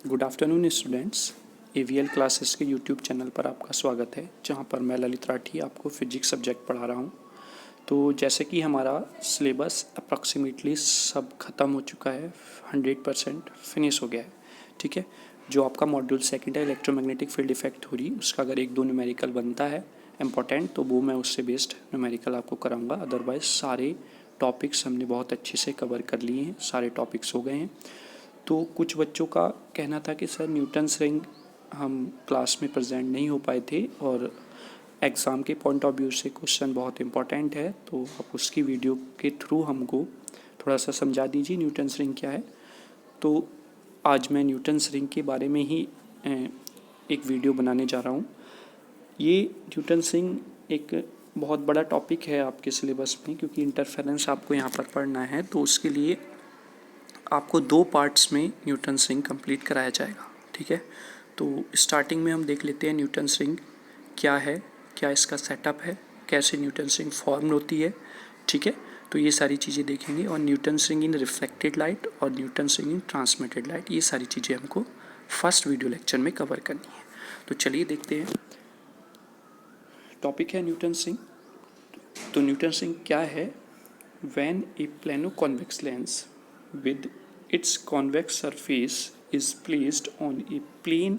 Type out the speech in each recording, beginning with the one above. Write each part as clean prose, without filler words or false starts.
Good afternoon students. AVL classes के YouTube channel पर आपका स्वागत है, जहां पर मैं ललित राठी आपको फिजिक्स सब्जेक्ट पढ़ा रहा हूं। तो जैसे कि हमारा सिलेबस अप्रॉक्सीमेटली सब खत्म हो चुका है, 100% फिनिश हो गया है। ठीक है, जो आपका मॉड्यूल सेकंड है इलेक्ट्रोमैग्नेटिक फील्ड इफेक्ट थ्योरी, उसका अगर एक दो न्यूमेरिकल बनता है इम्पोर्टेंट, तो वो मैं उससे बेस्ड न्यूमेरिकल आपको कराऊंगा। अदरवाइज सारे टॉपिक्स हमने बहुत अच्छे से कवर कर लिए हैं, सारे टॉपिक्स हो गए हैं। तो कुछ बच्चों का कहना था कि सर न्यूटन्स रिंग हम क्लास में प्रेजेंट नहीं हो पाए थे और एग्ज़ाम के पॉइंट ऑफ व्यू से क्वेश्चन बहुत इंपॉर्टेंट है, तो आप उसकी वीडियो के थ्रू हमको थोड़ा सा समझा दीजिए न्यूटन्स रिंग क्या है। तो आज मैं न्यूटन्स रिंग के बारे में ही एक वीडियो बनाने जा रहा हूँ। ये न्यूटन्स रिंग एक बहुत बड़ा टॉपिक है आपके सिलेबस में, क्योंकि इंटरफेरेंस आपको यहाँ पर पढ़ना है, तो उसके लिए आपको 2 पार्ट्स में न्यूटन्स रिंग कंप्लीट कराया जाएगा। ठीक है, तो स्टार्टिंग में हम देख लेते हैं न्यूटन्स रिंग क्या है, क्या इसका सेटअप है, कैसे न्यूटन्स रिंग फॉर्म होती है। ठीक है, तो ये सारी चीज़ें देखेंगे, और Newton's ring in reflected light और Newton's ring in transmitted light, ये सारी चीज़ें हमको फर्स्ट वीडियो लेक्चर में कवर करनी है। तो चलिए देखते हैं, टॉपिक है न्यूटन्स रिंग। तो न्यूटन्स रिंग क्या है? When a plano-convex lens with its convex surface is placed on a plane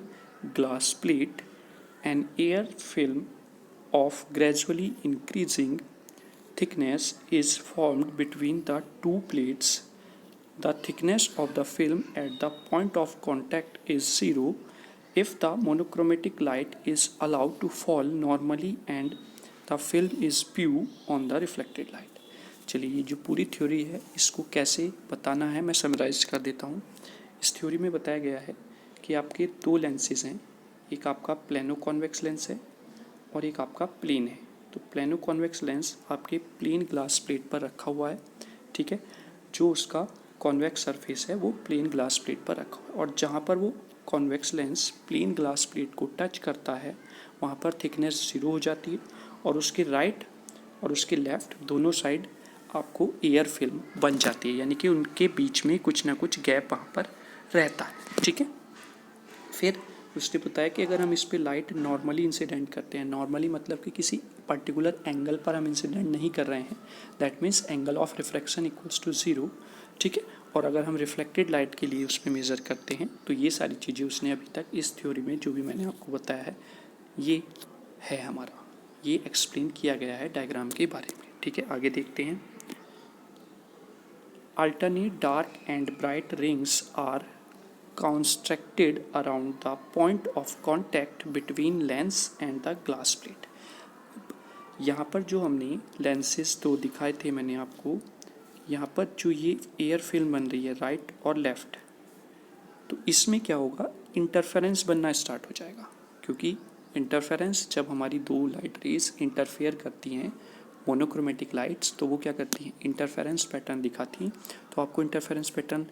glass plate, an air film of gradually increasing thickness is formed between the two plates. The thickness of the film at the point of contact is zero if the monochromatic light is allowed to fall normally and the film is view on the reflected light. चलिए, ये जो पूरी theory है इसको कैसे बताना है मैं समराइज कर देता हूँ। इस थ्योरी में बताया गया है कि आपके 2 लेंसेज हैं, एक आपका प्लेनो कॉन्वेक्स लेंस है और एक आपका प्लेन है। तो प्लेनो कॉन्वेक्स लेंस आपके प्लेन ग्लास प्लेट पर रखा हुआ है। ठीक है, जो उसका कॉन्वेक्स सरफेस है वो प्लेन ग्लास प्लेट पर रखा हुआ है, और जहाँ पर वो convex lens plane glass plate को टच करता है वहाँ पर थिकनेस 0 हो जाती है, और उसके राइट और उसके लेफ्ट दोनों साइड आपको एयर फिल्म बन जाती है, यानी कि उनके बीच में कुछ ना कुछ गैप वहाँ पर रहता है। ठीक है, फिर उसने बताया कि अगर हम इस पर लाइट नॉर्मली इंसिडेंट करते हैं, नॉर्मली मतलब कि किसी पर्टिकुलर एंगल पर हम इंसिडेंट नहीं कर रहे हैं, that means angle of refraction equals to 0। ठीक है, और अगर हम रिफ्लेक्टेड लाइट के लिए उसमें मेज़र करते हैं, तो ये सारी चीज़ें उसने अभी तक इस थ्योरी में जो भी मैंने आपको बताया है ये है हमारा, ये एक्सप्लेन किया गया है डायग्राम के बारे में। ठीक है, आगे देखते हैं। Alternate dark and bright rings are constructed around the point of contact between lens and the glass plate. यहाँ पर जो हमने लेंसेज तो दिखाए थे मैंने आपको, यहाँ पर जो ये एयर फिल्म बन रही है राइट और लेफ्ट, तो इसमें क्या होगा, इंटरफेरेंस बनना स्टार्ट हो जाएगा। क्योंकि इंटरफेरेंस जब हमारी 2 लाइट रेज इंटरफेयर करती हैं मोनोक्रोमेटिक लाइट्स, तो वो क्या करती हैं, इंटरफेरेंस पैटर्न दिखाती हैं। तो आपको इंटरफेरेंस पैटर्न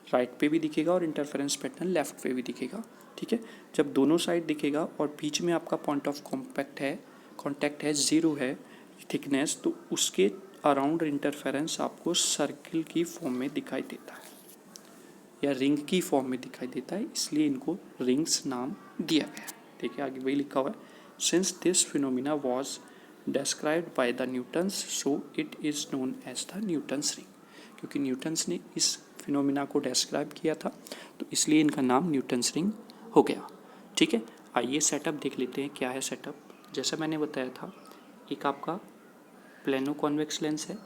राइट पे भी दिखेगा और इंटरफेरेंस पैटर्न लेफ्ट पे भी दिखेगा। ठीक है, जब दोनों साइड दिखेगा और बीच में आपका पॉइंट ऑफ कॉन्टैक्ट है 0 है थिकनेस, तो उसके अराउंड इंटरफेरेंस आपको सर्किल की फॉर्म में दिखाई देता है या रिंग की फॉर्म में दिखाई देता है, इसलिए इनको रिंग्स नाम दिया गया है। देखिए आगे वही लिखा हुआ है, since this phenomena was described by the Newtons, so it is known as the Newton's ring। क्योंकि न्यूटन्स ने इस फिनोमिना को डिस्क्राइब किया था, तो इसलिए इनका नाम न्यूटन्स रिंग हो गया। ठीक है, आइए सेटअप देख लेते हैं क्या है सेटअप। जैसा मैंने बताया था, एक आपका प्लेनो कॉन्वेक्स लेंस है,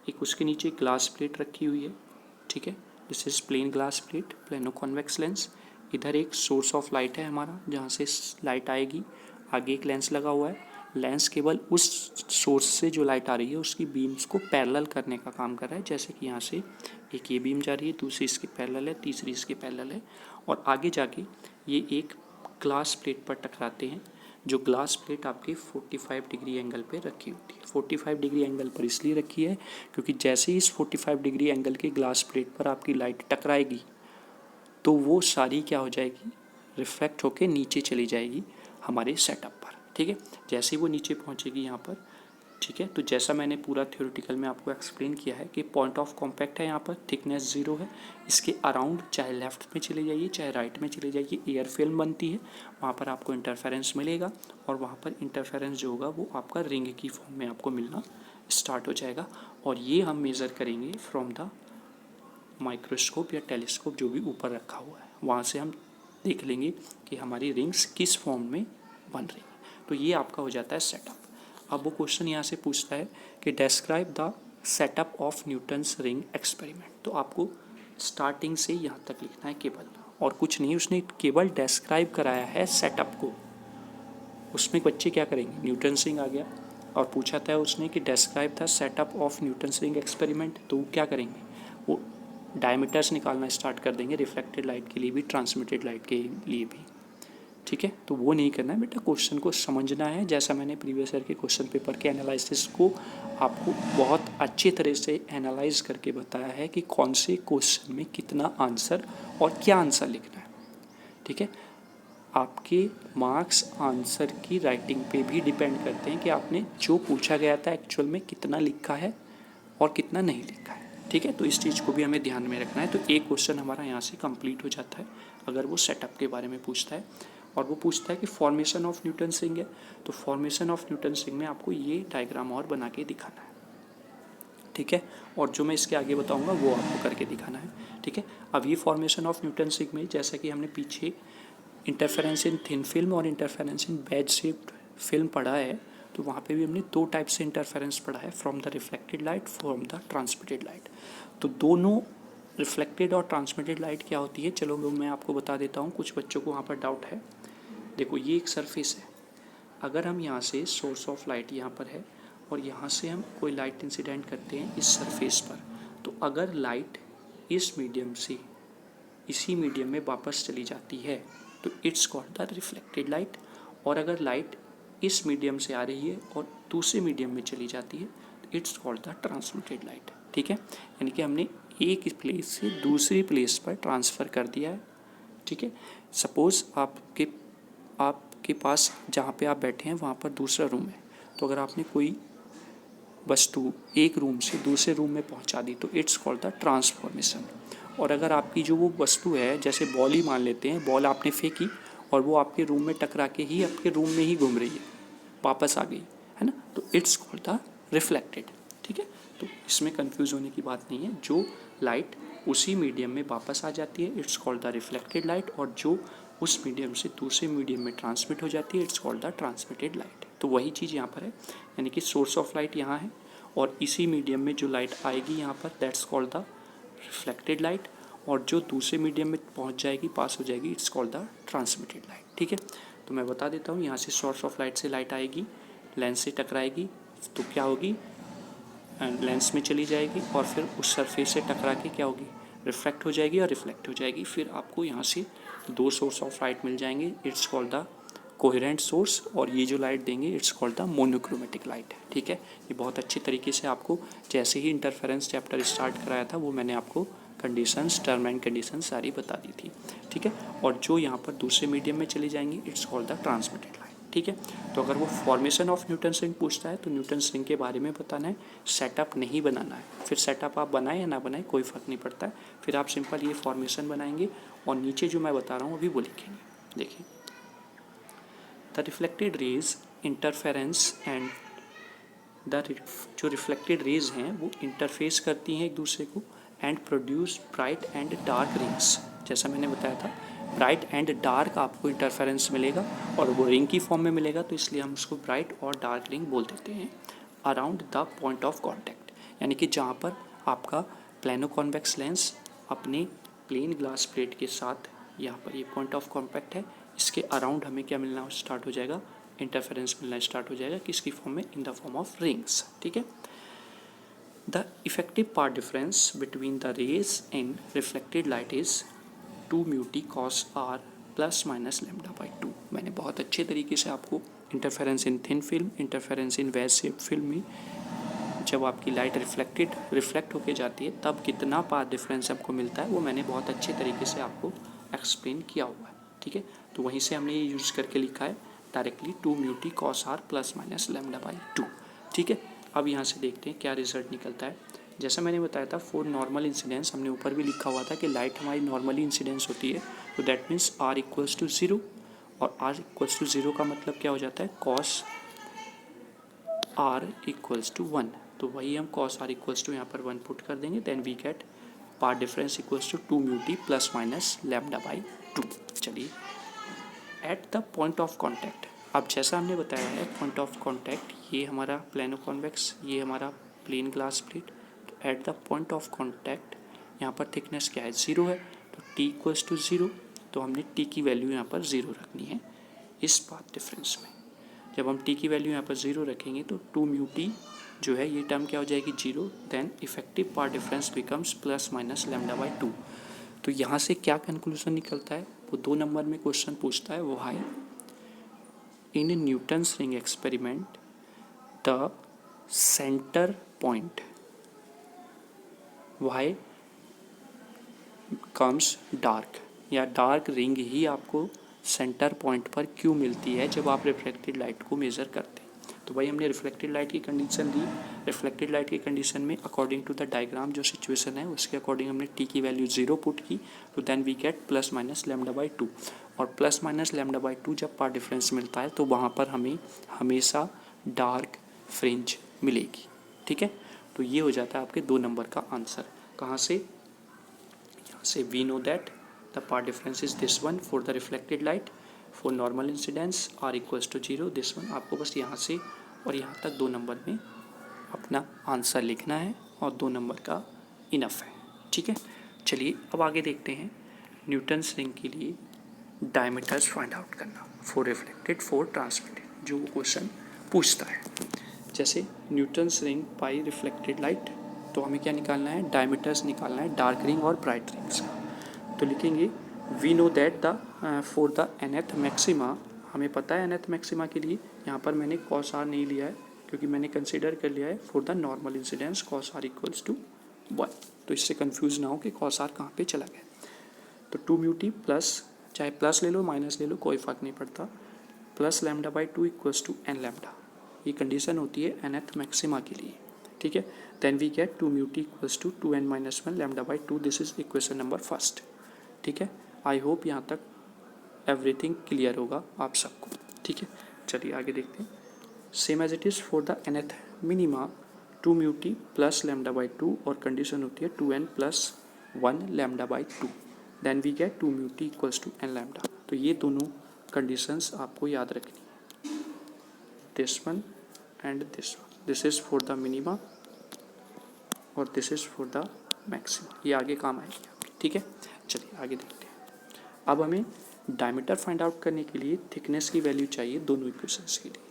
एक उसके नीचे ग्लास प्लेट रखी हुई है। ठीक है, this is plane glass plate, plano convex lens. इधर एक सोर्स ऑफ लाइट है हमारा, जहाँ से लाइट आएगी। आगे एक लेंस लगा हुआ है, लेंस केवल उस सोर्स से जो लाइट आ रही है उसकी बीम्स को पैरेलल करने का काम कर रहा है। जैसे कि यहाँ से एक ये बीम जा रही है, दूसरी इसके पैरेलल है, तीसरी इसके पैरेलल है, और आगे जाके ये एक ग्लास प्लेट पर टकराते हैं, जो ग्लास प्लेट आपकी 45 डिग्री एंगल पे रखी होती है। 45 डिग्री एंगल पर इसलिए रखी है क्योंकि जैसे ही इस 45 डिग्री एंगल के ग्लास प्लेट पर आपकी लाइट टकराएगी, तो वो सारी क्या हो जाएगी, रिफ्लेक्ट होके नीचे चली जाएगी हमारे सेटअप पर। ठीक है, जैसे ही वो नीचे पहुंचेगी यहाँ पर, ठीक है। तो जैसा मैंने पूरा थ्योरेटिकल में आपको एक्सप्लेन किया है कि पॉइंट ऑफ कॉम्पैक्ट है, यहाँ पर थिकनेस 0 है, इसके अराउंड चाहे लेफ्ट में चले जाइए चाहे राइट में चले जाइए एयर फिल्म बनती है, वहाँ पर आपको इंटरफेरेंस मिलेगा और वहाँ पर इंटरफेरेंस जो होगा वो आपका रिंग की फॉर्म में आपको मिलना स्टार्ट हो जाएगा। और ये हम मेज़र करेंगे फ्रॉम द माइक्रोस्कोप या टेलीस्कोप जो भी ऊपर रखा हुआ है, वहाँ से हम देख लेंगे कि हमारी रिंग्स किस फॉर्म में बन रही है। तो ये आपका हो जाता है सेटअप। अब वो क्वेश्चन यहाँ से पूछता है कि describe the setup of Newton's ring experiment. तो आपको स्टार्टिंग से यहाँ तक लिखना है केवल, और कुछ नहीं, उसने केवल डिस्क्राइब कराया है सेटअप को। उसमें बच्चे क्या करेंगे, न्यूटन्स रिंग आ गया और पूछा था उसने कि describe the setup of Newton's ring experiment, तो वो क्या करेंगे, वो डायमीटर्स निकालना स्टार्ट कर देंगे, रिफ्लेक्टेड लाइट के लिए भी ट्रांसमिटेड लाइट के लिए भी। ठीक है, तो वो नहीं करना है बेटा, क्वेश्चन को समझना है। जैसा मैंने प्रीवियस ईयर के क्वेश्चन पेपर के एनालिसिस को आपको बहुत अच्छी तरह से एनालाइज करके बताया है कि कौन से क्वेश्चन में कितना आंसर और क्या आंसर लिखना है। ठीक है, आपके मार्क्स आंसर की राइटिंग पे भी डिपेंड करते हैं कि आपने जो पूछा गया था एक्चुअल में कितना लिखा है और कितना नहीं लिखा है। ठीक है, तो इस चीज़ को भी हमें ध्यान में रखना है। तो एक क्वेश्चन हमारा यहाँ से कंप्लीट हो जाता है अगर वो सेटअप के बारे में पूछता है। और वो पूछता है कि फॉर्मेशन ऑफ न्यूटन्स रिंग है, तो फॉर्मेशन ऑफ न्यूटन्स रिंग में आपको ये डायग्राम और बना के दिखाना है। ठीक है, और जो मैं इसके आगे बताऊंगा वो आपको करके दिखाना है। ठीक है, अब ये फॉर्मेशन ऑफ न्यूटन्स रिंग में जैसा कि हमने पीछे इंटरफेरेंस इन थिन फिल्म और interference in wedge shaped film पढ़ा है, तो वहाँ पे भी हमने दो टाइप से इंटरफेरेंस पढ़ा है, from the reflected light, from the transmitted light. तो दोनों रिफ्लेक्टेड और ट्रांसमिटेड लाइट क्या होती है, चलो मैं आपको बता देता हूँ, कुछ बच्चों को वहाँ पर डाउट है। देखो ये एक सरफेस है, अगर हम यहाँ से सोर्स ऑफ लाइट यहाँ पर है और यहाँ से हम कोई लाइट इंसिडेंट करते हैं इस सरफेस पर, तो अगर लाइट इस मीडियम से इसी मीडियम में वापस चली जाती है तो it's called the reflected light. और अगर लाइट इस मीडियम से आ रही है और दूसरे मीडियम में चली जाती है तो it's called the transmitted light. ठीक है, यानी कि हमने एक प्लेस से दूसरी प्लेस पर ट्रांसफ़र कर दिया है। ठीक है, सपोज़ आपके पास जहाँ पे आप बैठे हैं वहाँ पर दूसरा रूम है, तो अगर आपने कोई वस्तु एक रूम से दूसरे रूम में पहुँचा दी तो इट्स कॉल्ड द ट्रांसफॉर्मेशन। और अगर आपकी जो वो वस्तु है, जैसे बॉल ही मान लेते हैं, बॉल आपने फेंकी और वो आपके रूम में टकरा के ही आपके रूम में ही घूम रही है, वापस आ गई है ना, तो इट्स कॉल्ड द रिफ्लेक्टेड। ठीक है, तो इसमें कंफ्यूज होने की बात नहीं है, जो लाइट उसी मीडियम में वापस आ जाती है it's called the reflected light, और जो उस मीडियम से दूसरे मीडियम में ट्रांसमिट हो जाती है it's called the transmitted light. तो वही चीज़ यहाँ पर है, यानी कि सोर्स ऑफ लाइट यहाँ है और इसी मीडियम में जो लाइट आएगी यहाँ पर that's called the reflected light, और जो दूसरे मीडियम में पहुँच जाएगी, पास हो जाएगी, it's called the transmitted light. ठीक है, तो मैं बता देता हूँ, यहाँ से सोर्स ऑफ लाइट से लाइट आएगी, लेंस से टकराएगी तो क्या होगी, लेंस में चली जाएगी और फिर उस सरफेस से टकरा के क्या होगी, रिफ्लेक्ट हो जाएगी और रिफ्लेक्ट हो जाएगी। फिर आपको यहाँ से दो सोर्स ऑफ लाइट मिल जाएंगे, it's called the coherent source, और ये जो लाइट देंगे it's called the monochromatic light. ठीक है, ये बहुत अच्छी तरीके से आपको जैसे ही इंटरफेरेंस चैप्टर स्टार्ट कराया था वो मैंने आपको कंडीशंस, टर्म एंड कंडीशन सारी बता दी थी। ठीक है, और जो यहाँ पर दूसरे मीडियम में चली जाएंगी it's called the transmitted light. ठीक है, तो अगर वो फॉर्मेशन ऑफ न्यूटन्स रिंग पूछता है तो न्यूटन्स रिंग के बारे में बताना है, सेटअप नहीं बनाना है। फिर सेटअप आप बनाएं या ना बनाएं कोई फ़र्क नहीं पड़ता है, फिर आप सिंपल ये फॉर्मेशन बनाएंगे और नीचे जो मैं बता रहा हूँ अभी वो लिखेंगे। देखिए, the reflected raise interference and जो रिफ्लेक्टेड रेज हैं वो इंटरफेस करती हैं एक दूसरे को and produce bright and dark rings. जैसा मैंने बताया था, ब्राइट एंड डार्क आपको इंटरफेरेंस मिलेगा और वो रिंग की फॉर्म में मिलेगा, तो इसलिए हम उसको ब्राइट और डार्क रिंग बोल देते हैं around the point of contact. यानी कि जहाँ पर आपका प्लेनो कॉन्वेक्स लेंस अपने प्लेन ग्लास प्लेट के साथ यहाँ पर ये पॉइंट ऑफ कॉन्टैक्ट है, इसके अराउंड हमें क्या मिलना स्टार्ट हो जाएगा, इंटरफेरेंस मिलना स्टार्ट हो जाएगा, किसकी फॉर्म में, in the form of rings. ठीक है, the effective path difference between the rays in reflected light is 2 mu t cos r plus minus lambda by 2। मैंने बहुत अच्छे तरीके से आपको interference in thin film, interference in wedge shape film में जब आपकी लाइट रिफ्लेक्ट होके जाती है तब कितना पाथ डिफरेंस आपको मिलता है वो मैंने बहुत अच्छे तरीके से आपको एक्सप्लेन किया हुआ है। ठीक है, तो वहीं से हमने ये यूज़ करके लिखा है directly 2 mu t cos r plus minus lambda by 2। ठीक है, अब यहाँ से देखते हैं क्या रिजल्ट निकलता है। जैसा मैंने बताया था फॉर नॉर्मल इंसिडेंस, हमने ऊपर भी लिखा हुआ था कि लाइट हमारी नॉर्मली इंसिडेंस होती है, तो that means r equals to 0, और आर इक्वल्स टू 0 का मतलब क्या हो जाता है, कॉस आर इक्वल्स टू 1। तो वही हम कॉस आर इक्वल्स टू यहाँ पर 1 पुट कर देंगे, then we get path difference equals to 2 mu t plus minus lambda by 2। चलिए, at the point of contact, अब जैसा हमने बताया है पॉइंट ऑफ कॉन्टैक्ट, ये हमारा प्लेनो कॉन्वेक्स, ये हमारा प्लेन ग्लास प्लेट, तो eight the point of contact यहाँ पर थिकनेस क्या है, 0 है, तो टी इक्वल्स टू 0, तो हमने टी की वैल्यू यहाँ पर 0 रखनी है इस पाथ डिफरेंस में। जब हम टी की वैल्यू यहाँ पर 0 रखेंगे तो 2 म्यू टी जो है ये टर्म क्या हो जाएगी 0, then effective path difference becomes plus minus lambda by 2। तो यहाँ से क्या कंक्लूजन निकलता है, वो 2 नंबर में क्वेश्चन पूछता है, वो है in Newton's ring experiment the centre point why comes dark, या डार्क रिंग ही आपको सेंटर पॉइंट पर क्यों मिलती है जब आप रिफ्लेक्टेड लाइट को मेज़र करते हैं। तो भाई हमने रिफ्लेक्टेड लाइट की कंडीशन ली, रिफ्लेक्टेड लाइट की कंडीशन में अकॉर्डिंग टू द डायग्राम जो सिचुएशन है उसके अकॉर्डिंग हमने टी की वैल्यू 0 पुट की, तो then we get plus minus lambda by 2, और प्लस माइनस लैम्डा बाई 2 जब पार्ट डिफरेंस मिलता है तो वहाँ पर हमें हमेशा डार्क फ्रिंज मिलेगी। ठीक है, तो ये हो जाता है आपके 2 नंबर का आंसर। कहाँ से, यहाँ से we know that the path difference is this one for the reflected light, for normal incidence r equals to 0, this one. आपको बस यहाँ से और यहाँ तक 2 नंबर में अपना आंसर लिखना है और 2 नंबर का इनफ है। ठीक है, चलिए अब आगे देखते हैं न्यूटन्स रिंग के लिए डायमीटर्स फाइंड आउट करना फॉर रिफ्लेक्टेड फॉर ट्रांसमिटेड, जो वो क्वेश्चन पूछता है। जैसे Newton's ring by reflected light, तो हमें क्या निकालना है, डायमीटर्स निकालना है डार्क रिंग और ब्राइट रिंग्स का। तो लिखेंगे we know that the for the nth maxima, हमें पता है nth मैक्सिमा के लिए, यहाँ पर मैंने कॉस आर नहीं लिया है क्योंकि मैंने कंसिडर कर लिया है for the normal incidence cos r equals to 1, तो इससे कंफ्यूज ना हो कि कॉस आर कहाँ पे चला गया। तो 2 म्यू टी प्लस, चाहे प्लस ले लो माइनस ले लो कोई फ़र्क नहीं पड़ता, plus lambda by 2 equals to N lambda, ये कंडीशन होती है nth मैक्सिमा के लिए। ठीक है, then we get 2 mu T equals to 2n minus 1 lambda by 2, this is equation number first. ठीक है, आई होप यहाँ तक एवरीथिंग क्लियर होगा आप सबको। ठीक है, चलिए आगे देखते हैं। Same as it is for the nth minima 2 mu t plus lambda by 2, और कंडीशन होती है 2n plus 1 lambda by 2, then we get 2 mu T equals to n lambda. तो ये दोनों कंडीशंस आपको याद रखनी है, this one and this one, this is for the minima और this is for the maxima, ये आगे काम आएगी। ठीक है, चलिए आगे देखते हैं। अब हमें डायमीटर फाइंड आउट करने के लिए थिकनेस की वैल्यू चाहिए दोनों इक्वेशंस के लिए,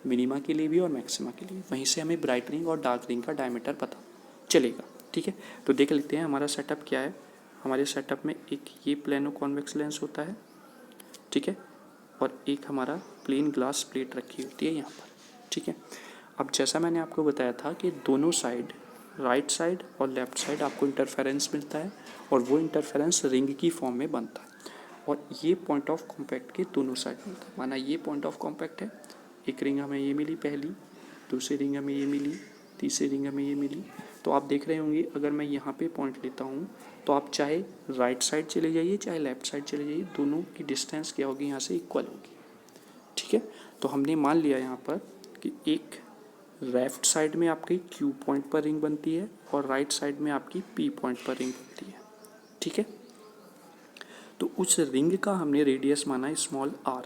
मिनिमा के लिए भी और मैक्सिमा के लिए, वहीं से हमें ब्राइट रिंग और डार्क रिंग का डायमीटर पता चलेगा। ठीक है, तो देख लेते हैं हमारा सेटअप क्या है। हमारे सेटअप में एक ये प्लेनो कॉन्वेक्स लेंस होता है, ठीक है, और एक हमारा प्लेन ग्लास प्लेट रखी होती है यहाँ पर। ठीक है, अब जैसा मैंने आपको बताया था कि दोनों साइड, राइट साइड और लेफ्ट साइड आपको इंटरफेरेंस मिलता है, और वो इंटरफेरेंस रिंग की फॉर्म में बनता है, और ये पॉइंट ऑफ कॉम्पैक्ट के दोनों साइड मिलता है। माना ये पॉइंट ऑफ कॉम्पैक्ट है, एक रिंग हमें ये मिली पहली, दूसरी रिंग हमें ये मिली, तीसरी रिंग हमें ये मिली। तो आप देख रहे होंगे अगर मैं यहाँ पे पॉइंट लेता हूँ तो आप चाहे राइट साइड चले जाइए चाहे लेफ्ट साइड चले जाइए, दोनों की डिस्टेंस क्या होगी, यहाँ से इक्वल होगी। ठीक है, तो हमने मान लिया यहाँ पर कि एक लेफ्ट साइड में आपकी Q पॉइंट पर रिंग बनती है और राइट साइड में आपकी P पॉइंट पर रिंग बनती है। ठीक है, तो उस रिंग का हमने रेडियस माना small r,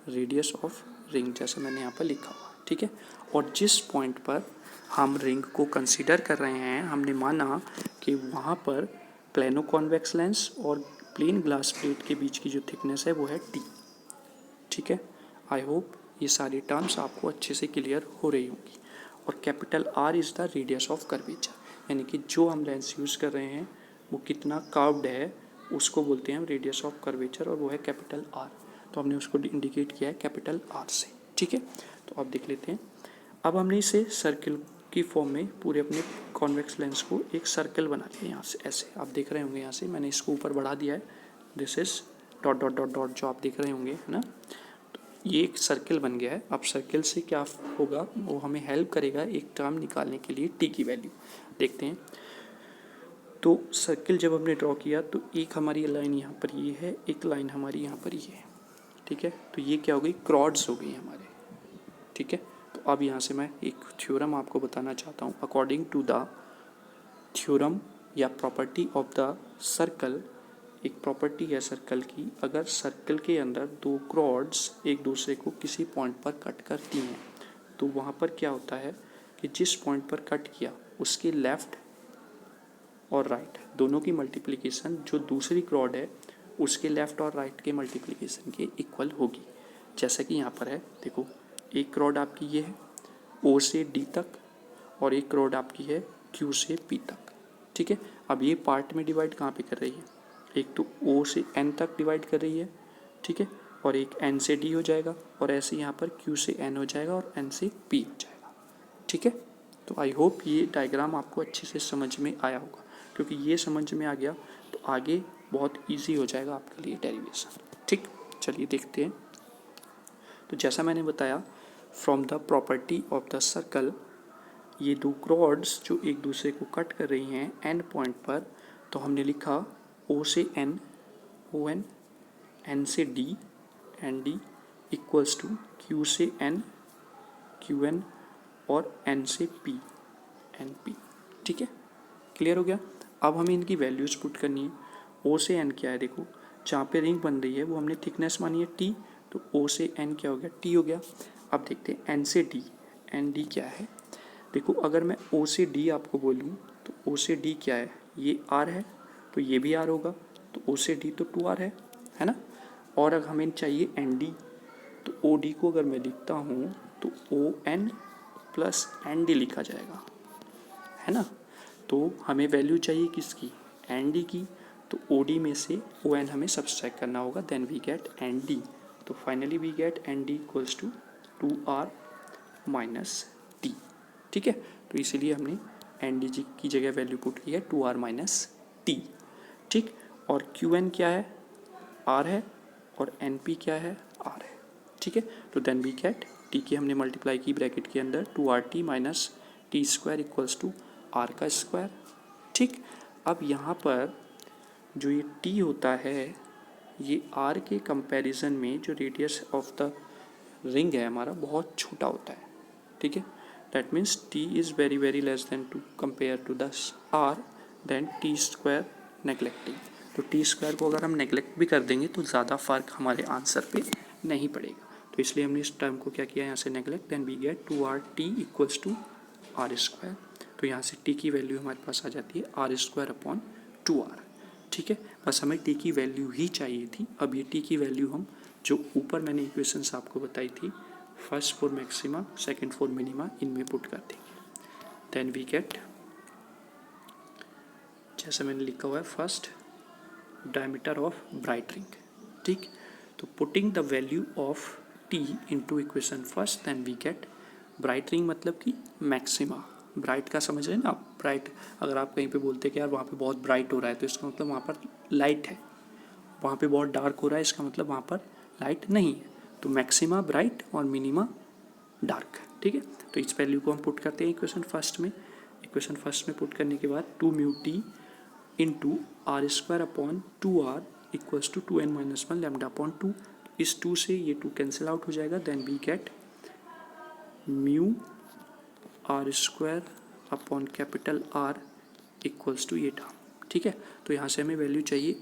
radius of ring, जैसे मैंने यहाँ पर लिखा हुआ। ठीक है, और जिस पॉइंट पर हम रिंग को कंसीडर कर रहे हैं हमने माना कि वहाँ पर प्लेनो कॉन्वेक्स लेंस और प्लेन ग्लास प्लेट के बीच की जो थिकनेस है वो है t। ठीक है, आई होप ये सारी टर्म्स आपको अच्छे से क्लियर हो रही होंगी। और capital R is the radius of curvature, यानी कि जो हम लेंस यूज़ कर रहे हैं वो कितना कर्व्ड है उसको बोलते हैं हम रेडियस ऑफ कर्वेचर, और वो है कैपिटल R। तो हमने उसको इंडिकेट किया है कैपिटल R से। ठीक है, तो अब देख लेते हैं। अब हमने इसे सर्किल की फॉर्म में पूरे अपने कॉन्वेक्स लेंस को एक सर्कल बना लिया यहाँ से, ऐसे आप देख रहे होंगे। यहाँ से मैंने इसको ऊपर बढ़ा दिया है, this is dot dot dot dot जो आप देख रहे होंगे, है ना। तो ये एक सर्किल बन गया है। अब सर्किल से क्या होगा, वो हमें हेल्प करेगा एक टर्म निकालने के लिए, टी की वैल्यू देखते हैं। तो सर्किल जब हमने ड्रॉ किया तो एक हमारी लाइन यहाँ पर ये है, एक लाइन हमारी यहाँ पर ये है, ठीक है। तो ये क्या हो गई, क्रॉड्स हो गई हमारे, ठीक है। तो अब यहाँ से मैं एक थ्योरम आपको बताना चाहता हूँ। अकॉर्डिंग टू द थ्योरम या प्रॉपर्टी ऑफ द सर्कल, एक प्रॉपर्टी है सर्कल की, अगर सर्कल के अंदर दो क्रॉड्स एक दूसरे को किसी पॉइंट पर कट करती हैं तो वहाँ पर क्या होता है कि जिस पॉइंट पर कट किया उसके लेफ़्ट और राइट दोनों की मल्टीप्लिकेशन जो दूसरी क्रॉड है उसके लेफ़्ट और राइट के मल्टीप्लिकेशन के इक्वल होगी। जैसा कि यहाँ पर है, देखो एक क्रॉड आपकी ये है ओ से डी तक और एक क्रॉड आपकी है क्यू से पी तक, ठीक है। अब ये पार्ट में डिवाइड कहाँ पे कर रही है, एक तो ओ से एन तक डिवाइड कर रही है, ठीक है, और एक एन से डी हो जाएगा और ऐसे यहाँ पर क्यू से एन हो जाएगा और एन से पी हो जाएगा, ठीक है। तो आई होप ये डायग्राम आपको अच्छे से समझ में आया होगा, क्योंकि ये समझ में आ गया तो आगे बहुत इजी हो जाएगा आपके लिए डेरिवेशन, ठीक। चलिए देखते हैं। तो जैसा मैंने बताया, from the property of the circle, ये दो क्रॉड्स जो एक दूसरे को कट कर रही हैं एन पॉइंट पर, तो हमने लिखा ओ से एन, ओ एन, एन से D, N D equals to Q से एन, क्यू एन और एन से पी, एन पी, ठीक है। क्लियर हो गया। अब हमें इनकी वैल्यूज़ पुट करनी है। ओ से एन क्या है, देखो जहाँ पे रिंग बन रही है वो हमने थिकनेस मानी है टी, तो ओ से एन क्या हो गया, टी हो गया। अब देखते हैं एन से डी, एन डी क्या है। देखो अगर मैं ओ से डी आपको बोलूँ तो ओ से डी क्या है, ये आर है तो ये भी आर होगा, तो ओ से डी तो 2R है ना। और अगर हमें चाहिए एन डी, तो ओ डी को अगर मैं लिखता हूँ तो O N plus N D लिखा जाएगा, है ना। तो हमें वैल्यू चाहिए किसकी, एन डी की, तो ओ डी में से ओ एन हमें सब्सट्रैक्ट करना होगा, then we get n d. तो finally we get n D equals to 2R minus t, ठीक है। तो इसीलिए हमने एन डी जी की जगह वैल्यू पुट की है 2R माइनस टी, ठीक। और क्यू एन क्या है, आर है, और एन पी क्या है, आर है, ठीक है। तो देन वी गेट टी की हमने मल्टीप्लाई की ब्रैकेट के अंदर 2RT minus t square equals to r का स्क्वायर, ठीक। अब यहाँ पर जो ये टी होता है ये आर के कंपैरिजन में जो रेडियस ऑफ द रिंग है हमारा बहुत छोटा होता है, ठीक है। That means T is very very less then to compare to the R, then T square neglecting. तो टी स्क्वायर को अगर हम नेग्लेक्ट भी कर देंगे तो ज़्यादा फर्क हमारे आंसर पे नहीं पड़ेगा, तो इसलिए हमने इस टर्म को क्या किया, यहाँ से neglect, then we get 2RT equals to R square. तो यहाँ से टी की वैल्यू हमारे पास आ जाती है आर स्क्वायर अपॉन 2R, ठीक है। बस हमें टी की वैल्यू ही चाहिए थी। अब ये टी की वैल्यू हम जो ऊपर मैंने इक्वेशंस आपको बताई थी, first for maxima, second for minima, इनमें पुट कर देंगे, देन वी गेट, जैसे मैंने लिखा हुआ है, first diameter of bright ring, ठीक। तो putting the value of T into equation first, then we get bright ring मतलब कि मैक्सिमा। ब्राइट का समझ रहे हैं ना आप, ब्राइट अगर आप कहीं पे बोलते हैं कि यार वहाँ पे बहुत ब्राइट हो रहा है तो इसका मतलब वहाँ पर लाइट है, वहाँ पे बहुत डार्क हो रहा है इसका मतलब वहाँ पर लाइट नहीं है। तो मैक्सिमा ब्राइट और मिनिमा डार्क, ठीक है। तो इस वैल्यू को हम पुट करते हैं इक्वेशन फर्स्ट में। इक्वेशन फर्स्ट में पुट करने के बाद 2 mu T into R square upon 2R equals to 2n minus 1 lambda upon 2। इस 2 से ये 2 कैंसिल आउट हो जाएगा, then we get mu R square upon capital R equals to ये टर्म, ठीक है। तो यहाँ से हमें वैल्यू चाहिए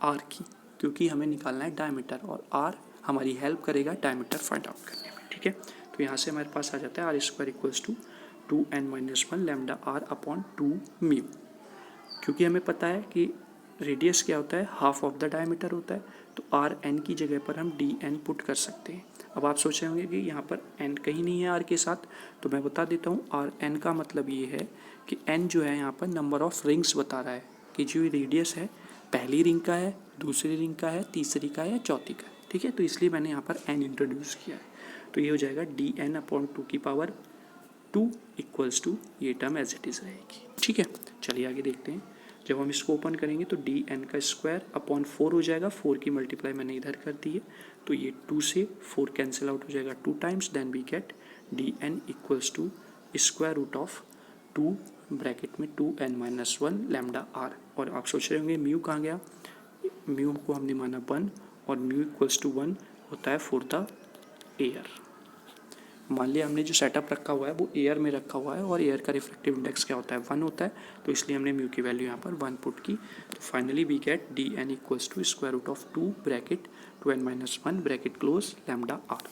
R की, क्योंकि हमें निकालना है डायमीटर और R हमारी हेल्प करेगा डायमीटर फाइंड आउट करने में, ठीक है। तो यहाँ से हमारे पास आ जाता है R square equals to 2n minus 1 lambda R upon 2 mu. क्योंकि हमें पता है कि रेडियस क्या होता है, हाफ ऑफ द डायमीटर होता है, तो आर एन की जगह पर हम डी एन पुट कर सकते हैं। अब आप सोच रहे होंगे कि यहाँ पर एन कहीं नहीं है आर के साथ, तो मैं बता देता हूँ आर एन का मतलब ये है कि एन जो है यहाँ पर नंबर ऑफ रिंग्स बता रहा है कि जो रेडियस है पहली रिंग का है, दूसरी रिंग का है, तीसरी का है या चौथी का है, ठीक है। तो इसलिए मैंने यहाँ पर एन इंट्रोड्यूस किया है, तो ये हो जाएगा डी एन अपॉन 2 की पावर 2 इक्वल्स टू ये टर्म एज इट इज़ रहेगी, ठीक है। चलिए आगे देखते हैं। जब हम इसको ओपन करेंगे तो डी एन का स्क्वायर अपॉन 4 हो जाएगा, 4 की मल्टीप्लाई मैंने इधर कर दी है, तो ये 2 से 4 कैंसिल आउट हो जाएगा 2 times, then we get D N equals to square root of 2 bracket में 2n-1 लैम्डा आर। और आप सोच रहे होंगे म्यू कहाँ गया, म्यू को हमने माना 1 और म्यू इक्वल्स टू 1 होता है फॉर द एयर। मान लिया हमने जो सेटअप रखा हुआ है वो एयर में रखा हुआ है और एयर का रिफ्लेक्टिव इंडेक्स क्या होता है 1 होता है, तो इसलिए हमने म्यू की वैल्यू यहाँ पर 1 पुट की। तो finally we get D N equals to square root of 2 bracket 2n-1 bracket close lambda R.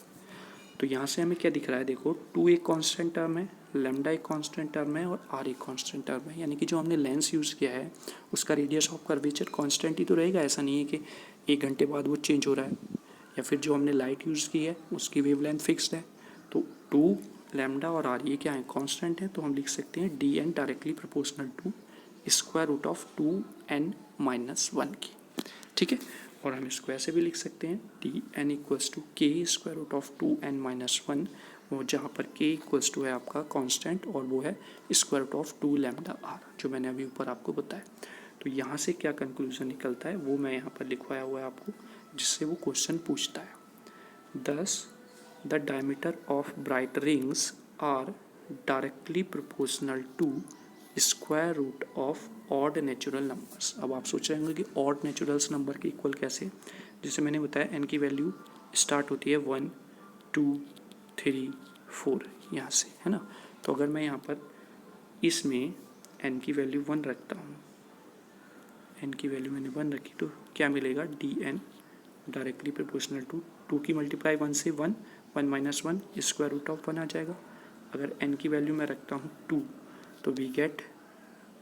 तो यहाँ से हमें क्या दिख रहा है, देखो 2 एक कांस्टेंट टर्म है, लैम्डा एक कांस्टेंट टर्म है और आर एक कांस्टेंट टर्म है, यानी कि जो हमने लेंस यूज़ किया है उसका रेडियस ऑफ कर्वेचर कांस्टेंट ही तो रहेगा। ऐसा नहीं है कि 1 घंटे बाद वो चेंज हो रहा है, या फिर जो हमने लाइट यूज़ की है उसकी वेवलेंथ फिक्स्ड है। तो 2 लैम्डा और आर ये क्या है, कांस्टेंट है, तो हम लिख सकते हैं D N directly proportional to square root of 2n-1 की, ठीक है। और हम इसको ऐसे भी लिख सकते हैं D N equals to k square root of 2n-1, वो जहाँ पर k इक्वल्स टू है आपका कांस्टेंट और वो है square root of 2 lambda R, जो मैंने अभी ऊपर आपको बताया। तो यहाँ से क्या कंक्लूजन निकलता है वो मैं यहाँ पर लिखवाया हुआ है आपको, जिससे वो क्वेश्चन पूछता है। Thus the diameter of bright rings are directly proportional to square root of odd natural numbers. अब आप सोच रहे होंगे कि ऑड नेचुरल्स नंबर के इक्वल कैसे, जैसे मैंने बताया एन की वैल्यू स्टार्ट होती है 1 2 3 4 यहाँ से, है ना। तो अगर मैं यहाँ पर इसमें एन की वैल्यू 1 रखता हूँ, एन की वैल्यू मैंने 1 रखी, तो क्या मिलेगा, D N directly proportional to 2 की मल्टीप्लाई 1 से 1 1-1 स्क्वायर रूट ऑफ 1 आ जाएगा। अगर n की वैल्यू मैं रखता हूँ 2, तो वी गेट,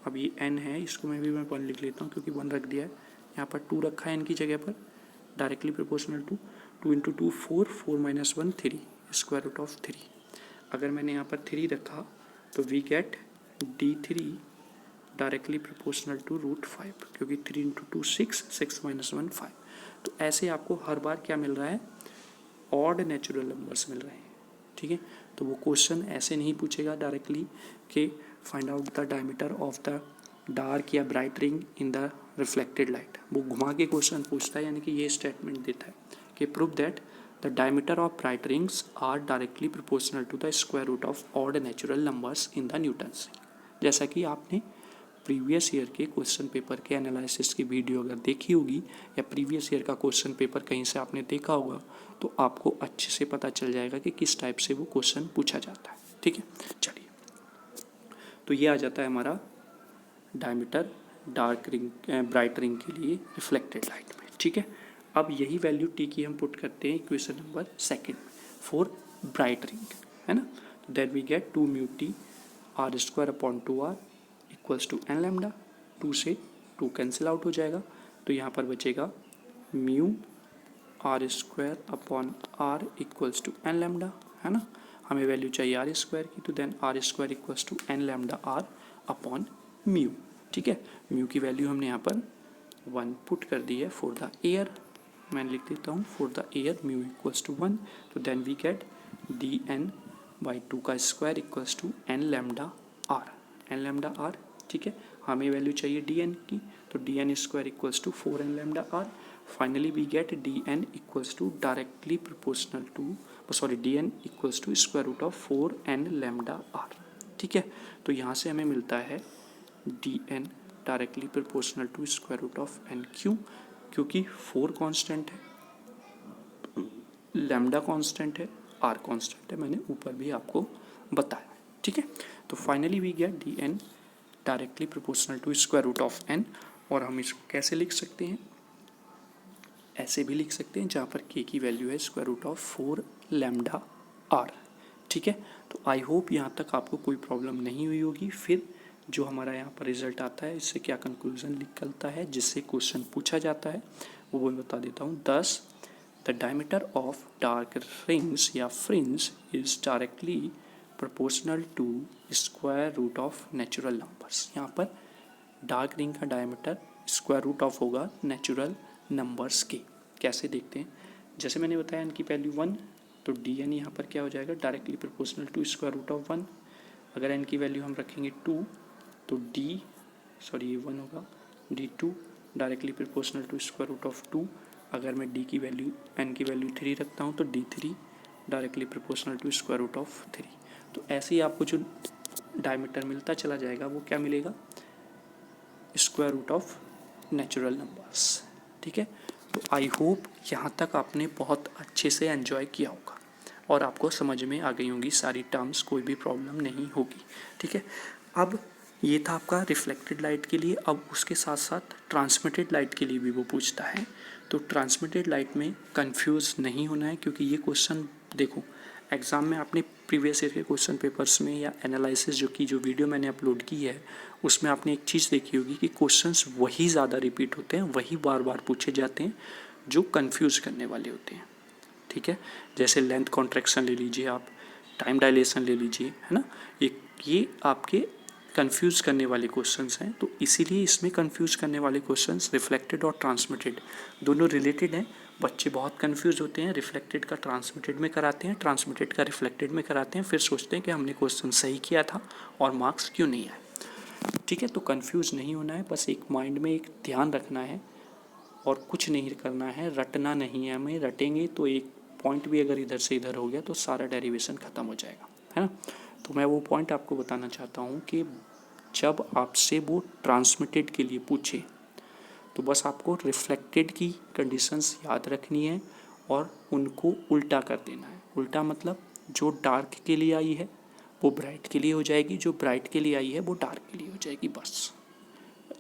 अब ये n है इसको मैं 1 लिख लेता हूँ क्योंकि 1 रख दिया है, यहाँ पर 2 रखा है n की जगह पर, directly proportional to 2 × 2 4 4-1 3 square root of 3। अगर मैंने यहाँ पर 3 रखा तो we get d3 directly proportional to √5, क्योंकि 3 × 2 6 6-1 5। तो ऐसे आपको हर बार क्या मिल रहा है, ऑड नेचुरल नंबर्स मिल रहे हैं, ठीक है। तो वो क्वेश्चन ऐसे नहीं पूछेगा डायरेक्टली कि find out the diameter of the dark या bright ring in the reflected light, वो घुमा के क्वेश्चन पूछता है, यानी कि ये स्टेटमेंट देता है कि prove that the diameter of bright rings are directly proportional to the square root of odd natural numbers in the Newton's ring. जैसा कि आपने प्रीवियस ईयर के क्वेश्चन पेपर के एनालिसिस की वीडियो अगर देखी होगी या प्रीवियस ईयर का क्वेश्चन पेपर कहीं से आपने देखा होगा, तो आपको अच्छे से पता चल जाएगा कि किस टाइप से वो क्वेश्चन पूछा जाता है, ठीक है। चलिए, तो ये आ जाता है हमारा diameter dark ring bright ring के लिए रिफ्लेक्टेड लाइट में, ठीक है। अब यही वैल्यू टी की हम पुट करते हैं equation number 2 for bright ring, है ना। तो that we get 2 mu T R square upon 2r equals to N lambda, 2 से 2 कैंसिल आउट हो जाएगा, तो यहाँ पर बचेगा mu R square upon R equals to N lambda, है ना। हमें वैल्यू चाहिए आर स्क्वायर की, तो then R square equals to N lambda R upon mu, ठीक है। म्यू की वैल्यू हमने यहाँ पर 1 पुट कर दी है फॉर द एयर, मैं लिख देता हूँ for the air mu equals to 1, तो then we get D N by 2 का square equals to N lambda R, ठीक है। हमें वैल्यू चाहिए डी एन की, तो D N square equals to 4n lambda R. Finally we get D N equals to directly proportional to D N equals to square root of 4n lambda R, ठीक है। तो यहाँ से हमें मिलता है D N directly proportional to square root of N, क्योंकि 4 constant है, लैम्डा कांस्टेंट है, आर कांस्टेंट है, मैंने ऊपर भी आपको बताया, ठीक है। तो finally we get D N directly proportional to square root of N, और हम इसको कैसे लिख सकते हैं, ऐसे भी लिख सकते हैं जहाँ पर k की वैल्यू है square root of 4 lambda R, ठीक है। तो आई होप यहाँ तक आपको कोई प्रॉब्लम नहीं हुई होगी। फिर जो हमारा यहाँ पर रिजल्ट आता है, इससे क्या कंक्लूजन निकलता है, जिससे क्वेश्चन पूछा जाता है, वो मैं बता देता हूँ। 10 the diameter of dark rings या fringe is directly proportional to square root of natural numbers. यहाँ पर डार्क रिंग का डायमीटर स्क्वायर रूट ऑफ होगा नेचुरल नंबर्स के। कैसे देखते हैं, जैसे मैंने बताया इनकी वैल्यू 1, तो डी एन यहाँ पर क्या हो जाएगा, directly proportional to square root of 1। अगर एन की वैल्यू हम रखेंगे 2, तो ये 1 होगा, d2 directly proportional to square root of 2। अगर मैं d की वैल्यू n की वैल्यू 3 रखता हूँ तो d3 directly proportional to square root of 3। तो ऐसे ही आपको जो डायमीटर मिलता चला जाएगा वो क्या मिलेगा, square root of natural numbers. ठीक है, तो आई होप यहाँ तक आपने बहुत अच्छे से एंजॉय किया होगा और आपको समझ में आ गई होंगी सारी टर्म्स, कोई भी प्रॉब्लम नहीं होगी। ठीक है, अब ये था आपका रिफ्लेक्टेड लाइट के लिए। अब उसके साथ साथ ट्रांसमिटेड लाइट के लिए भी वो पूछता है। तो ट्रांसमिटेड लाइट में कंफ्यूज नहीं होना है, क्योंकि ये क्वेश्चन देखो एग्ज़ाम में आपने प्रीवियस ईयर के क्वेश्चन पेपर्स में या एनालिसिस जो वीडियो मैंने अपलोड की है उसमें आपने एक चीज़ देखी होगी कि क्वेश्चंस वही ज़्यादा रिपीट होते हैं, वही बार बार पूछे जाते हैं जो कंफ्यूज करने वाले होते हैं। ठीक है, जैसे लेंथ कॉन्ट्रैक्शन ले लीजिए आप, टाइम डायलेशन ले लीजिए, है ना, ये आपके कंफ्यूज करने वाले क्वेश्चंस हैं। तो इसीलिए इसमें कंफ्यूज करने वाले क्वेश्चंस रिफ्लेक्टेड और ट्रांसमिटेड दोनों रिलेटेड हैं। बच्चे बहुत कंफ्यूज होते हैं, रिफ्लेक्टेड का ट्रांसमिटेड में कराते हैं, ट्रांसमिटेड का रिफ्लेक्टेड में कराते हैं, फिर सोचते हैं कि हमने क्वेश्चन सही किया था और मार्क्स क्यों नहीं आए। ठीक है, तो कंफ्यूज नहीं होना है, बस एक माइंड में एक ध्यान रखना है और कुछ नहीं करना है, रटना नहीं है हमें। रटेंगे तो एक पॉइंट भी अगर इधर से इधर हो गया तो सारा डेरिवेशन ख़त्म हो जाएगा, है ना। तो मैं वो पॉइंट आपको बताना चाहता हूँ कि जब आपसे वो ट्रांसमिटेड के लिए पूछे तो बस आपको रिफ्लेक्टेड की कंडीशंस याद रखनी है और उनको उल्टा कर देना है। उल्टा मतलब जो डार्क के लिए आई है वो ब्राइट के लिए हो जाएगी, जो ब्राइट के लिए आई है वो डार्क के लिए हो जाएगी। बस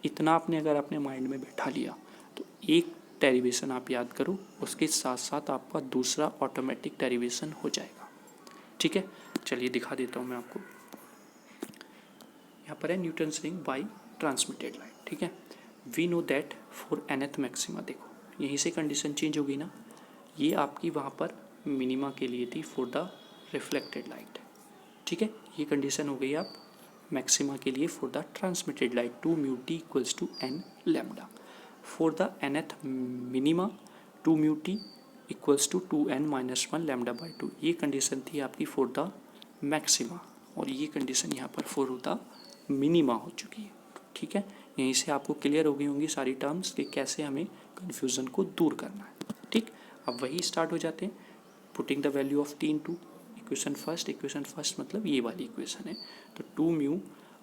इतना आपने अगर अपने माइंड में बैठा लिया तो एक डेरिवेशन आप याद करो, उसके साथ साथ आपका दूसरा ऑटोमेटिक डेरिवेशन हो जाएगा। ठीक है, चलिए दिखा देता हूँ मैं आपको। यहाँ पर है Newton's ring by transmitted light. ठीक है, we know that for nth maxima, देखो यहीं से कंडीशन चेंज होगी ना, ये आपकी वहाँ पर मिनिमा के लिए थी फॉर द रिफ्लेक्टेड लाइट। ठीक है, ये कंडीशन हो गई आप मैक्सिमा के लिए for the transmitted light 2 mu T equals to n lambda. For the nth minima 2 mu T equals to 2n minus 1 lambda by 2, ये कंडीशन थी आपकी फॉर द मैक्सिमा और ये कंडीशन यहाँ पर फॉर द मिनिमा हो चुकी है। ठीक है, यहीं से आपको क्लियर हो गई होंगी सारी टर्म्स कि कैसे हमें कन्फ्यूज़न को दूर करना है। ठीक, अब वही स्टार्ट हो जाते हैं। Putting the value of T into equation first मतलब ये वाली इक्वेशन है। तो 2 mu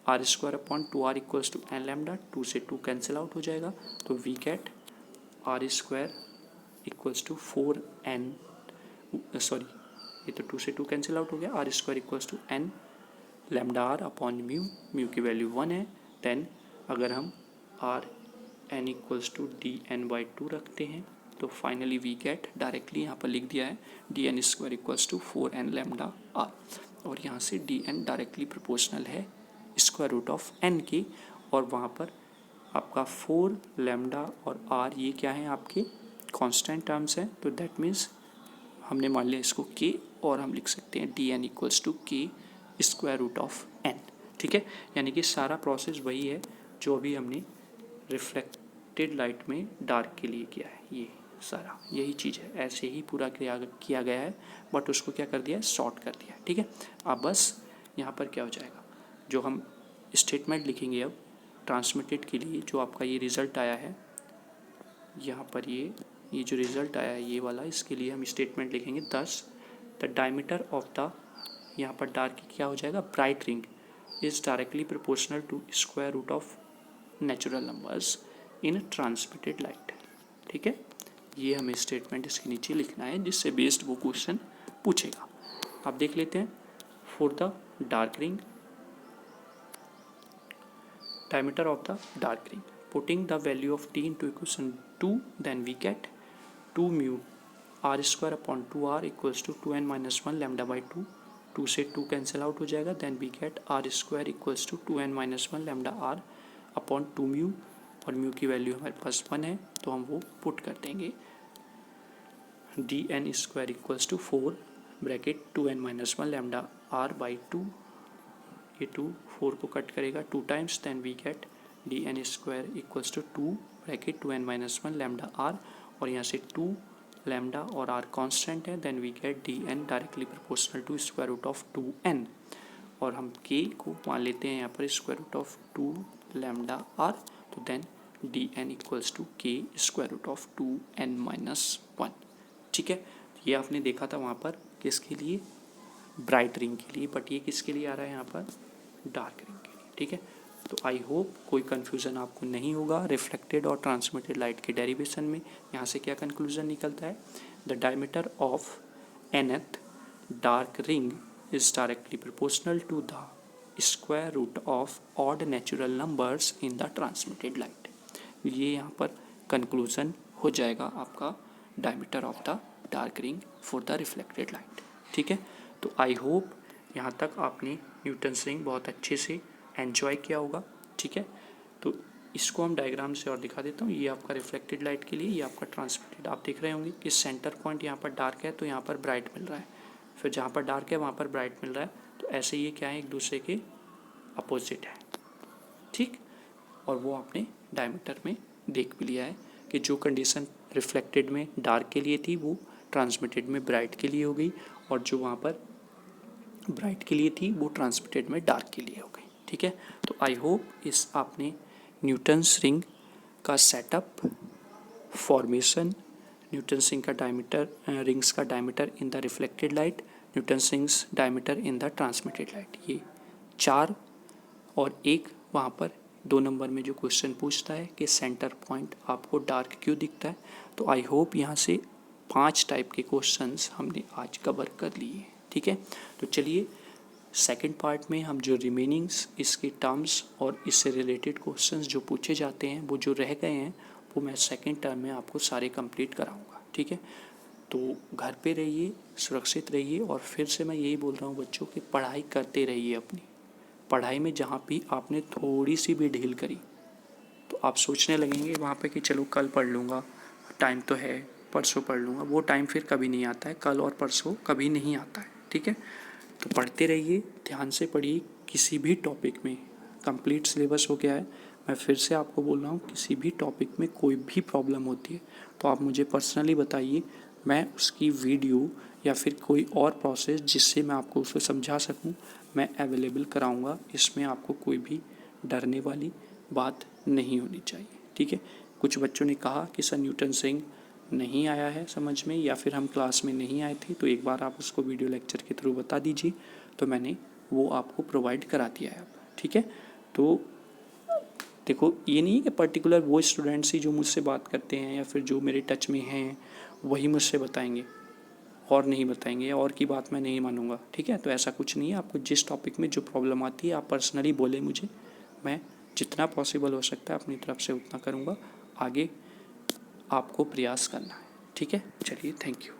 R square upon 2r equals to N lambda, 2 से 2 कैंसिल आउट हो जाएगा तो we get R square equals to 4n, sorry ये तो 2 से 2 कैंसिल आउट हो गया, R square equals to N lambda R upon mu, mu की वैल्यू 1 है। देन अगर हम are N equals to D N by 2 रखते हैं तो फाइनली वी गेट, डायरेक्टली यहाँ पर लिख दिया है D N square equals to 4n lambda R, और यहाँ से डी एन डायरेक्टली प्रोपोर्शनल है स्क्वायर रूट ऑफ एन की, और वहाँ पर आपका 4 लैम्डा और आर ये क्या है आपके कांस्टेंट टर्म्स हैं। तो दैट मीन्स हमने मान लिया इसको के, और हम लिख सकते हैं D N equals to k square root of N. ठीक है, यानी कि सारा प्रोसेस वही है जो अभी हमने रिफ्लेक्टेड लाइट में डार्क के लिए किया है, ये सारा यही चीज़ है, ऐसे ही पूरा किया गया है, बट उसको क्या कर दिया है, शॉर्ट कर दिया है। ठीक है, अब बस यहाँ पर क्या हो जाएगा, जो हम स्टेटमेंट लिखेंगे अब ट्रांसमिटेड के लिए, जो आपका ये रिज़ल्ट आया है यहाँ पर, ये जो रिज़ल्ट आया है ये वाला, इसके लिए हम स्टेटमेंट लिखेंगे 10 द डायमीटर ऑफ द, यहाँ पर डार्क क्या हो जाएगा, bright ring is directly proportional to square root of natural numbers in transmitted light. ठीक है, ये हमें स्टेटमेंट इसके नीचे लिखना है जिससे बेस्ड वो क्वेश्चन पूछेगा। आप देख लेते हैं, for the dark ring diameter of the dark ring, putting the value of t into equation 2, then we get 2 mu r square upon 2r equals to 2n minus 1 lambda by 2, 2 से 2 cancel out हो जाएगा, then we get r square equals to 2n minus 1 lambda r upon 2 mu, और mu की value हमारे पास 1 है तो हम वो पुट कर देंगे D N square equals to 4 bracket 2n minus 1 lambda r by 2, ये 2 4 को कट करेगा 2 times, then we get D N square equals to 2 bracket 2n minus 1 lambda R, और यहाँ से 2 लैम्डा और आर कांस्टेंट है, then we get D N directly proportional to square root of 2n, और हम के को मान लेते हैं यहाँ पर square root of 2 lambda R, तो then d N equals to k square root of 2n-1। ठीक है, ये आपने देखा था वहाँ पर किसके लिए, ब्राइट रिंग के लिए, बट ये किसके लिए आ रहा है यहाँ पर, डार्क रिंग के लिए। ठीक है, तो आई होप कोई कन्फ्यूज़न आपको नहीं होगा रिफ्लेक्टेड और ट्रांसमिटेड लाइट के डेरिवेशन में। यहाँ से क्या कंक्लूजन निकलता है, the diameter of nth dark ring is directly proportional to the square root of odd natural numbers in the transmitted light. ये यहाँ पर कंक्लूजन हो जाएगा आपका diameter of the dark ring for the reflected light. ठीक है, तो I hope यहाँ तक आपने न्यूटन्स रिंग बहुत अच्छे से एंजॉय किया होगा। ठीक है, तो इसको हम डायग्राम से और दिखा देता हूँ। ये आपका रिफ्लेक्टेड लाइट के लिए, ये आपका ट्रांसमिटेड। आप देख रहे होंगे कि सेंटर पॉइंट यहाँ पर डार्क है तो यहाँ पर ब्राइट मिल रहा है, फिर जहाँ पर डार्क है वहाँ पर ब्राइट मिल रहा है। तो ऐसे ये क्या है, एक दूसरे के अपोजिट है। ठीक, और वो आपने डायमीटर में देख भी लिया है कि जो कंडीशन रिफ्लेक्टेड में डार्क के लिए थी वो ट्रांसमिटेड में ब्राइट के लिए हो गई, और जो वहाँ पर ब्राइट के लिए थी वो ट्रांसमिटेड में डार्क के लिए हो गई। ठीक है, तो आई होप इस आपने न्यूटन्स रिंग का सेटअप, फॉर्मेशन, न्यूटन्स रिंग का डायमीटर, रिंग्स का diameter in the reflected light, Newton's rings diameter in the transmitted light, ये 4 और एक वहाँ पर 2 नंबर में जो क्वेश्चन पूछता है कि सेंटर पॉइंट आपको डार्क क्यों दिखता है। तो आई होप यहाँ से 5 टाइप के क्वेश्चंस हमने आज कवर कर लिए। ठीक है, तो चलिए सेकंड पार्ट में हम जो रिमेनिंग्स इसके टर्म्स और इससे रिलेटेड क्वेश्चंस जो पूछे जाते हैं, वो जो रह गए हैं, वो मैं सेकंड टर्म में आपको सारे कंप्लीट कराऊंगा। ठीक है, तो घर पे रहिए, सुरक्षित रहिए, और फिर से मैं यही बोल रहा हूँ बच्चों कि पढ़ाई करते रहिए। अपनी पढ़ाई में जहाँ भी आपने थोड़ी सी भी ढील करी तो आप सोचने लगेंगे वहाँ पे कि चलो कल पढ़ लूँगा, टाइम तो है, परसों पढ़ लूँगा। वो टाइम फिर कभी नहीं आता है, कल और परसों कभी नहीं आता है। ठीक है, तो पढ़ते रहिए, ध्यान से पढ़िए। किसी भी टॉपिक में कंप्लीट सिलेबस हो गया है। मैं फिर से आपको बोल रहा हूँ, किसी भी टॉपिक में कोई भी प्रॉब्लम होती है तो आप मुझे पर्सनली बताइए, मैं उसकी वीडियो या फिर कोई और प्रोसेस जिससे मैं आपको उसे समझा सकूँ, मैं अवेलेबल कराऊँगा। इसमें आपको कोई भी डरने वाली बात नहीं होनी चाहिए। ठीक है, कुछ बच्चों ने कहा कि सर न्यूटन्स रिंग नहीं आया है समझ में, या फिर हम क्लास में नहीं आए थे, तो एक बार आप उसको वीडियो लेक्चर के थ्रू बता दीजिए, तो मैंने वो आपको प्रोवाइड करा दिया है। ठीक है, तो देखो ये नहीं है कि पर्टिकुलर वो स्टूडेंट्स ही जो मुझसे बात करते हैं या फिर जो मेरे टच में हैं वही मुझसे बताएंगे, और नहीं बताएंगे, और की बात मैं नहीं मानूंगा। ठीक है, तो ऐसा कुछ नहीं है। आपको जिस टॉपिक में जो प्रॉब्लम आती है आप पर्सनली बोले मुझे, मैं जितना पॉसिबल हो सकता है अपनी तरफ से उतना करूँगा। आगे आपको प्रयास करना है। ठीक है, चलिए, थैंक यू।